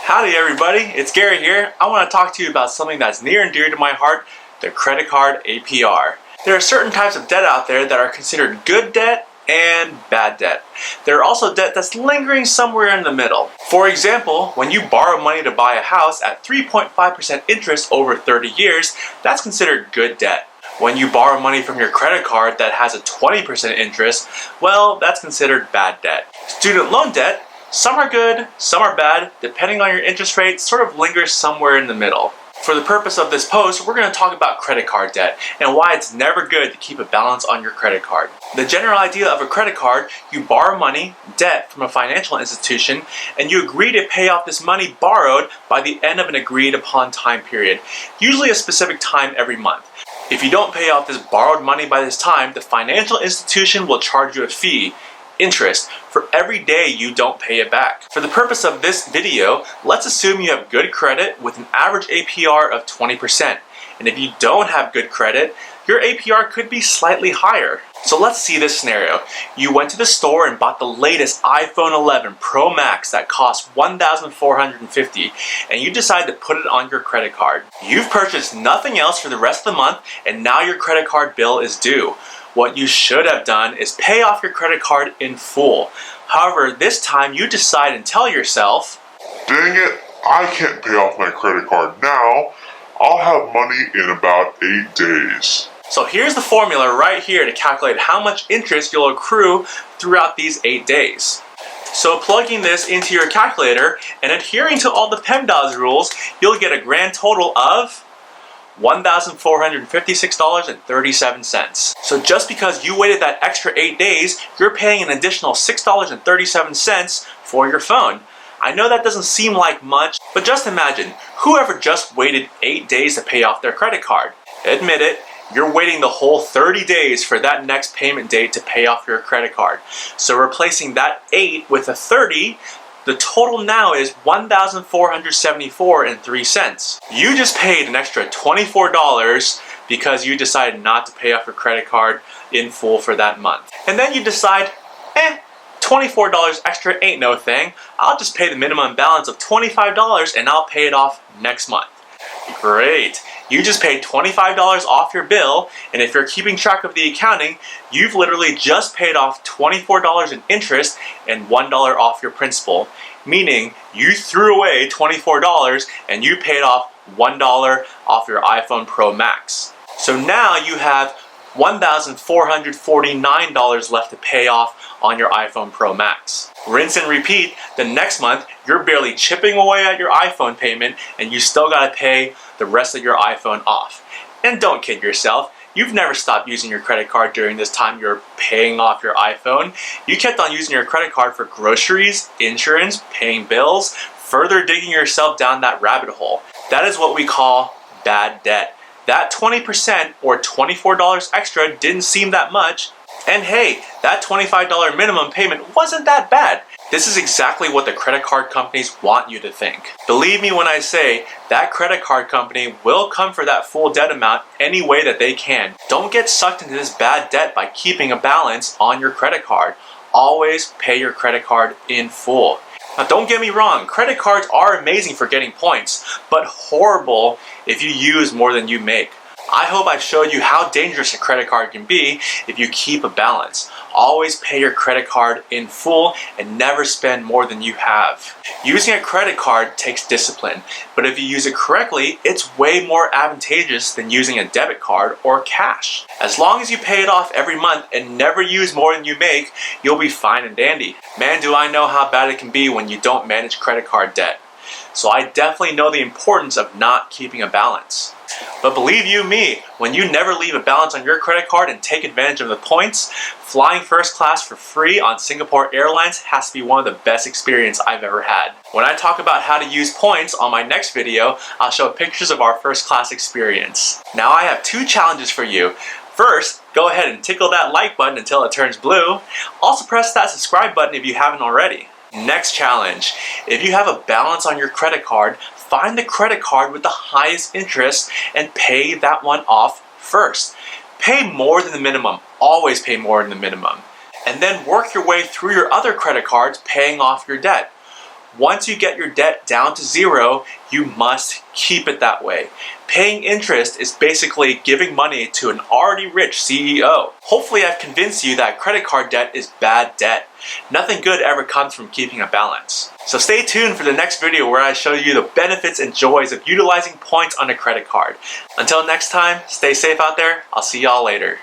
Howdy everybody, it's Gary here. I want to talk to you about something that's near and dear to my heart, the credit card APR. There are certain types of debt out there that are considered good debt and bad debt. There are also debt that's lingering somewhere in the middle. For example, when you borrow money to buy a house at 3.5% interest over 30 years, that's considered good debt. When you borrow money from your credit card that has a 20% interest, well, that's considered bad debt. Student loan debt, some are good, some are bad, depending on your interest rate, sort of lingers somewhere in the middle. For the purpose of this post, we're going to talk about credit card debt and why it's never good to keep a balance on your credit card. The general idea of a credit card, you borrow money, debt from a financial institution, and you agree to pay off this money borrowed by the end of an agreed upon time period, usually a specific time every month. If you don't pay off this borrowed money by this time, the financial institution will charge you a fee, interest, for every day you don't pay it back. For the purpose of this video, let's assume you have good credit with an average APR of 20%. And if you don't have good credit, your APR could be slightly higher. So let's see this scenario. You went to the store and bought the latest iPhone 11 Pro Max that costs $1,450 and you decide to put it on your credit card. You've purchased nothing else for the rest of the month and now your credit card bill is due. What you should have done is pay off your credit card in full. However, this time you decide and tell yourself, dang it, I can't pay off my credit card now. I'll have money in about 8 days. So here's the formula right here to calculate how much interest you'll accrue throughout these 8 days. So plugging this into your calculator and adhering to all the PEMDAS rules, you'll get a grand total of $1,456.37. So just because you waited that extra 8 days, you're paying an additional $6.37 for your phone. I know that doesn't seem like much, but just imagine, whoever just waited 8 days to pay off their credit card. Admit it, you're waiting the whole 30 days for that next payment date to pay off your credit card. So replacing that 8 with a 30, the total now is $1,474.03. You just paid an extra $24 because you decided not to pay off your credit card in full for that month. And then you decide, $24 extra ain't no thing. I'll just pay the minimum balance of $25 and I'll pay it off next month. Great. You just paid $25 off your bill, and if you're keeping track of the accounting, you've literally just paid off $24 in interest and $1 off your principal, meaning you threw away $24 and you paid off $1 off your iPhone Pro Max. So now you have $1,449 left to pay off on your iPhone Pro Max. Rinse and repeat, the next month you're barely chipping away at your iPhone payment and you still gotta pay the rest of your iPhone off. And don't kid yourself, you've never stopped using your credit card during this time you're paying off your iPhone. You kept on using your credit card for groceries, insurance, paying bills, further digging yourself down that rabbit hole. That is what we call bad debt. That 20% or $24 extra didn't seem that much. And hey, that $25 minimum payment wasn't that bad. This is exactly what the credit card companies want you to think. Believe me when I say that credit card company will come for that full debt amount any way that they can. Don't get sucked into this bad debt by keeping a balance on your credit card. Always pay your credit card in full. Now don't get me wrong, credit cards are amazing for getting points, but horrible if you use more than you make. I hope I've showed you how dangerous a credit card can be if you keep a balance. Always pay your credit card in full and never spend more than you have. Using a credit card takes discipline, but if you use it correctly, it's way more advantageous than using a debit card or cash. As long as you pay it off every month and never use more than you make, you'll be fine and dandy. Man, do I know how bad it can be when you don't manage credit card debt. So I definitely know the importance of not keeping a balance. But believe you me, when you never leave a balance on your credit card and take advantage of the points, flying first class for free on Singapore Airlines has to be one of the best experiences I've ever had. When I talk about how to use points on my next video, I'll show pictures of our first class experience. Now I have 2 challenges for you. First, go ahead and tickle that like button until it turns blue. Also press that subscribe button if you haven't already. Next challenge, if you have a balance on your credit card, find the credit card with the highest interest and pay that one off first. Pay more than the minimum, always pay more than the minimum. And then work your way through your other credit cards paying off your debt. Once you get your debt down to zero, you must keep it that way. Paying interest is basically giving money to an already rich CEO. Hopefully I've convinced you that credit card debt is bad debt. Nothing good ever comes from keeping a balance. So stay tuned for the next video where I show you the benefits and joys of utilizing points on a credit card. Until next time, stay safe out there. I'll see y'all later.